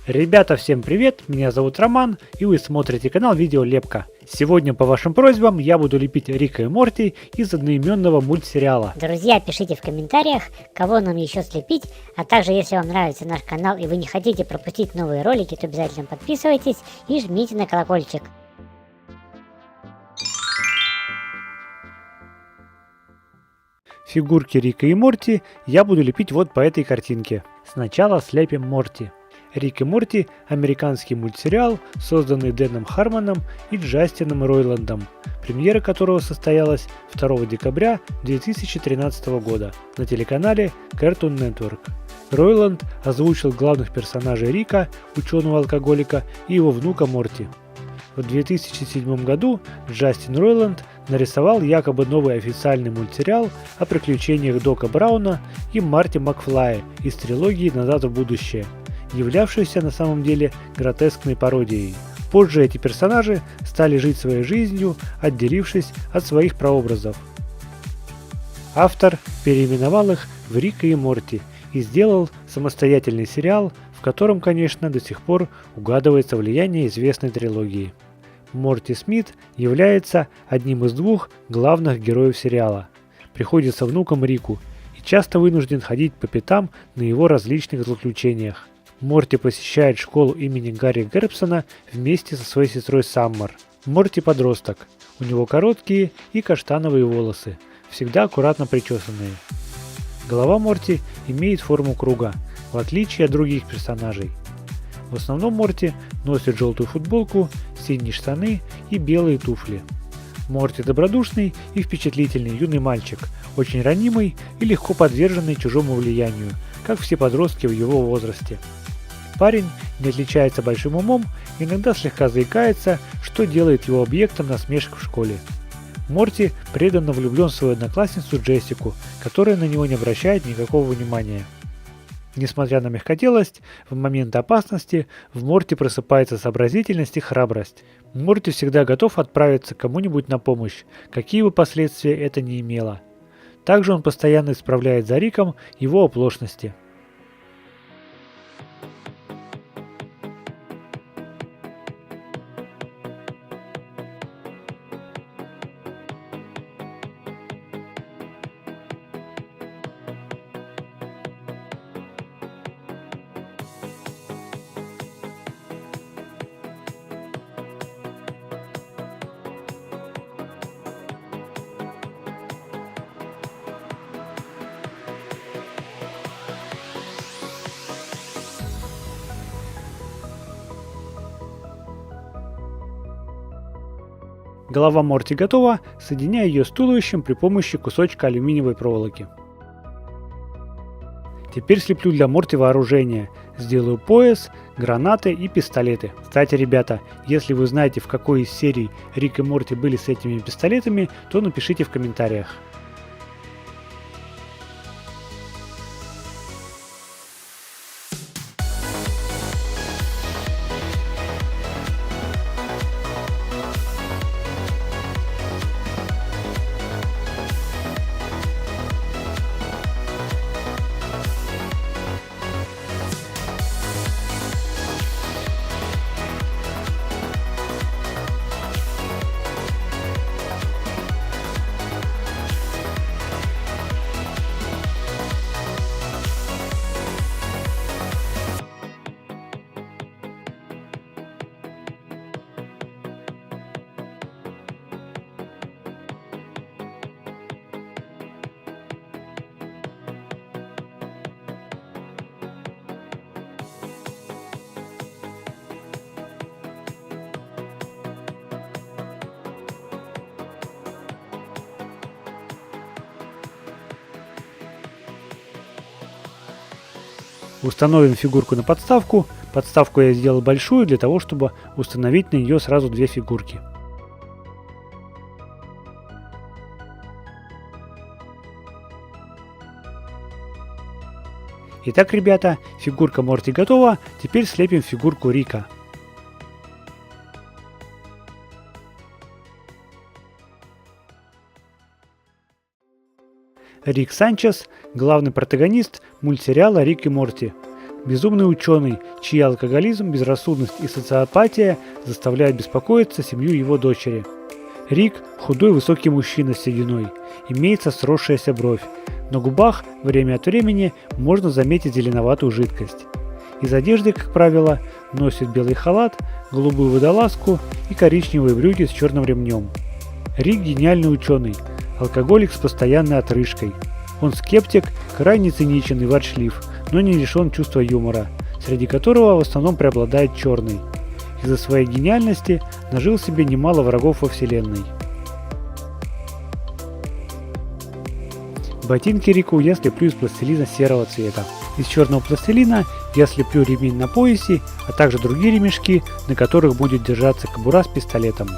Ребята, всем привет, меня зовут Роман, и вы смотрите канал Видеолепка. Сегодня по вашим просьбам я буду лепить Рика и Морти из одноименного мультсериала. Друзья, пишите в комментариях, кого нам еще слепить, а также если вам нравится наш канал и вы не хотите пропустить новые ролики, то обязательно подписывайтесь и жмите на колокольчик. Фигурки Рика и Морти я буду лепить вот по этой картинке. Сначала слепим Морти. Рик и Морти – американский мультсериал, созданный Дэном Хармоном и Джастином Ройландом, премьера которого состоялась 2 декабря 2013 года на телеканале Cartoon Network. Ройланд озвучил главных персонажей Рика, ученого-алкоголика, и его внука Морти. В 2007 году Джастин Ройланд нарисовал якобы новый официальный мультсериал о приключениях Дока Брауна и Марти Макфлая из трилогии «Назад в будущее», являвшейся на самом деле гротескной пародией. Позже эти персонажи стали жить своей жизнью, отделившись от своих прообразов. Автор переименовал их в Рика и Морти и сделал самостоятельный сериал, в котором, конечно, до сих пор угадывается влияние известной трилогии. Морти Смит является одним из двух главных героев сериала. Приходится внуком Рику и часто вынужден ходить по пятам на его различных злоключениях. Морти посещает школу имени Гарри Гербсона вместе со своей сестрой Саммер. Морти подросток. У него короткие и каштановые волосы, всегда аккуратно причесанные. Голова Морти имеет форму круга, в отличие от других персонажей. В основном Морти носит желтую футболку, синие штаны и белые туфли. Морти добродушный и впечатлительный юный мальчик, очень ранимый и легко подверженный чужому влиянию, как все подростки в его возрасте. Парень не отличается большим умом, иногда слегка заикается, что делает его объектом насмешек в школе. Морти преданно влюблен в свою одноклассницу Джессику, которая на него не обращает никакого внимания. Несмотря на мягкотелость, в момент опасности в Морти просыпается сообразительность и храбрость. Морти всегда готов отправиться кому-нибудь на помощь, какие бы последствия это ни имело. Также он постоянно исправляет за Риком его оплошности. Голова Морти готова, соединяя ее с туловищем при помощи кусочка алюминиевой проволоки. Теперь слеплю для Морти вооружение. Сделаю пояс, гранаты и пистолеты. Кстати, ребята, если вы знаете, в какой из серий Рик и Морти были с этими пистолетами, то напишите в комментариях. Установим фигурку на подставку. Подставку я сделал большую для того, чтобы установить на нее сразу две фигурки. Итак, ребята, фигурка Морти готова. Теперь слепим фигурку Рика. Рик Санчес – главный протагонист мультсериала «Рик и Морти». Безумный ученый, чьи алкоголизм, безрассудность и социопатия заставляют беспокоиться семью его дочери. Рик – худой высокий мужчина с сединой, имеется сросшаяся бровь. На губах время от времени можно заметить зеленоватую жидкость. Из одежды, как правило, носит белый халат, голубую водолазку и коричневые брюки с черным ремнем. Рик – гениальный ученый, алкоголик с постоянной отрыжкой. Он скептик, крайне циничен и ворчлив, но не лишен чувства юмора, среди которого в основном преобладает черный. Из-за своей гениальности нажил себе немало врагов во вселенной. Ботинки Рику я слеплю из пластилина серого цвета. Из черного пластилина я слеплю ремень на поясе, а также другие ремешки, на которых будет держаться кобура с пистолетом.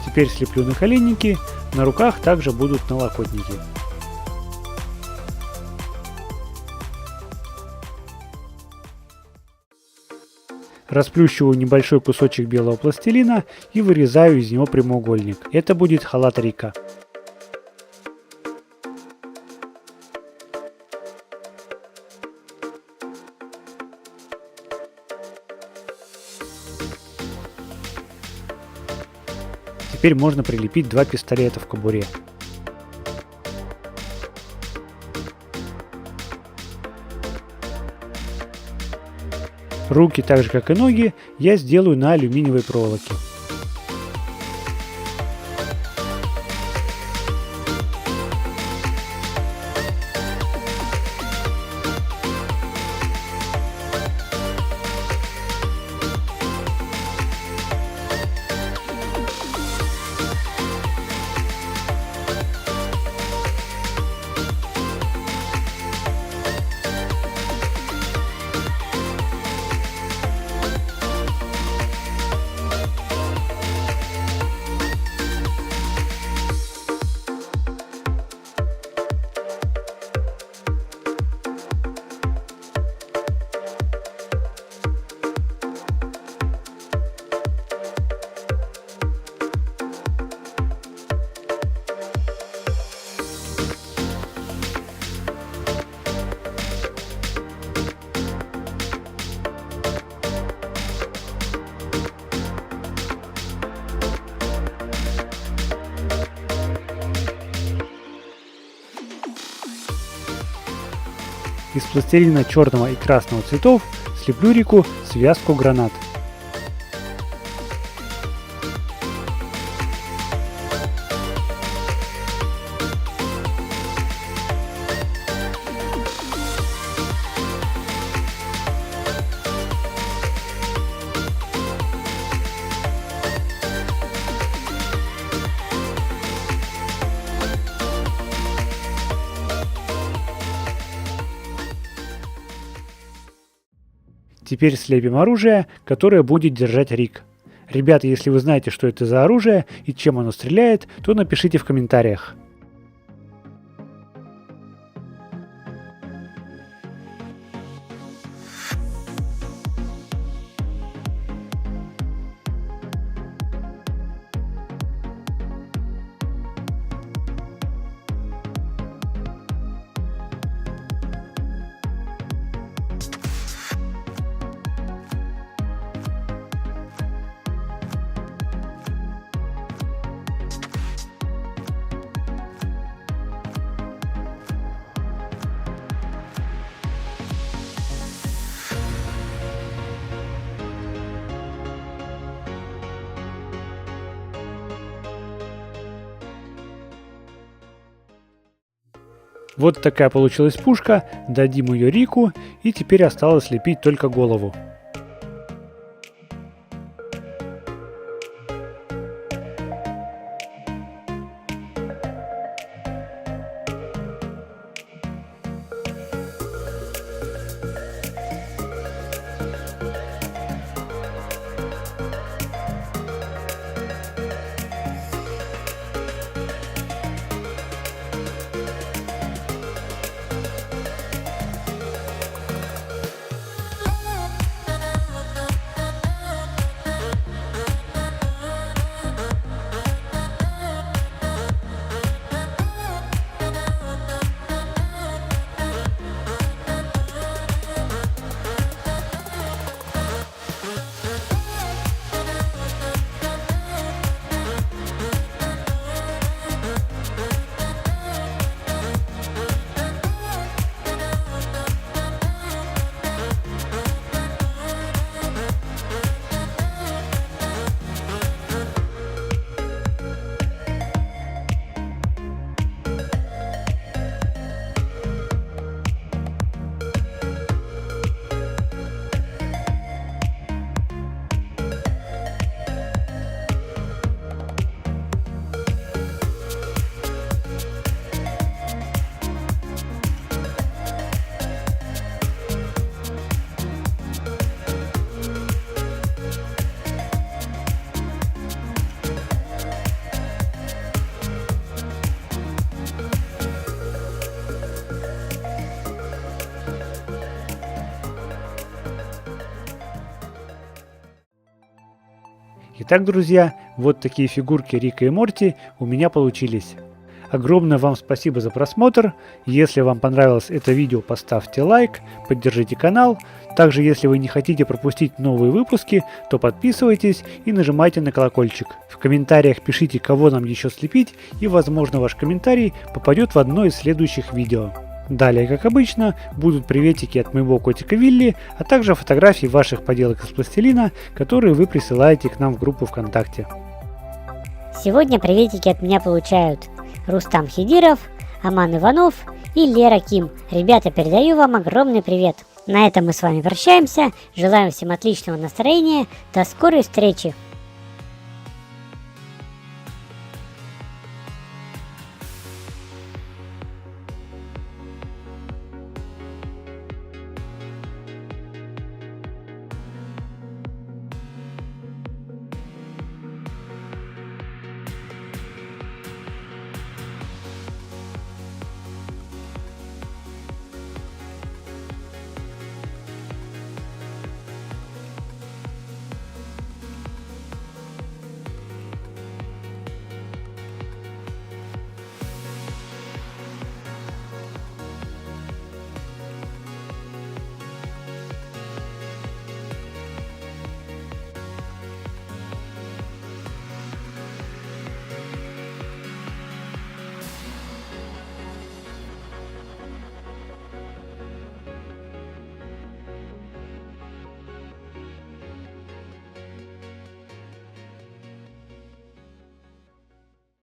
Теперь слеплю наколенники, на руках также будут налокотники. Расплющиваю небольшой кусочек белого пластилина и вырезаю из него прямоугольник. Это будет халат Рика. Теперь можно прилепить два пистолета в кобуре. Руки, так же как и ноги, я сделаю на алюминиевой проволоке. Из пластилина черного и красного цветов слеплю Рику связку гранат. Теперь слепим оружие, которое будет держать Рик. Ребята, если вы знаете, что это за оружие и чем оно стреляет, то напишите в комментариях. Вот такая получилась пушка, дадим ее Рику, и теперь осталось слепить только голову. Итак, друзья, вот такие фигурки Рика и Морти у меня получились. Огромное вам спасибо за просмотр. Если вам понравилось это видео, поставьте лайк, поддержите канал. Также, если вы не хотите пропустить новые выпуски, то подписывайтесь и нажимайте на колокольчик. В комментариях пишите, кого нам еще слепить, и, возможно, ваш комментарий попадет в одно из следующих видео. Далее, как обычно, будут приветики от моего котика Вилли, а также фотографии ваших поделок из пластилина, которые вы присылаете к нам в группу ВКонтакте. Сегодня приветики от меня получают Рустам Хидиров, Аман Иванов и Лера Ким. Ребята, передаю вам огромный привет. На этом мы с вами прощаемся. Желаем всем отличного настроения. До скорой встречи.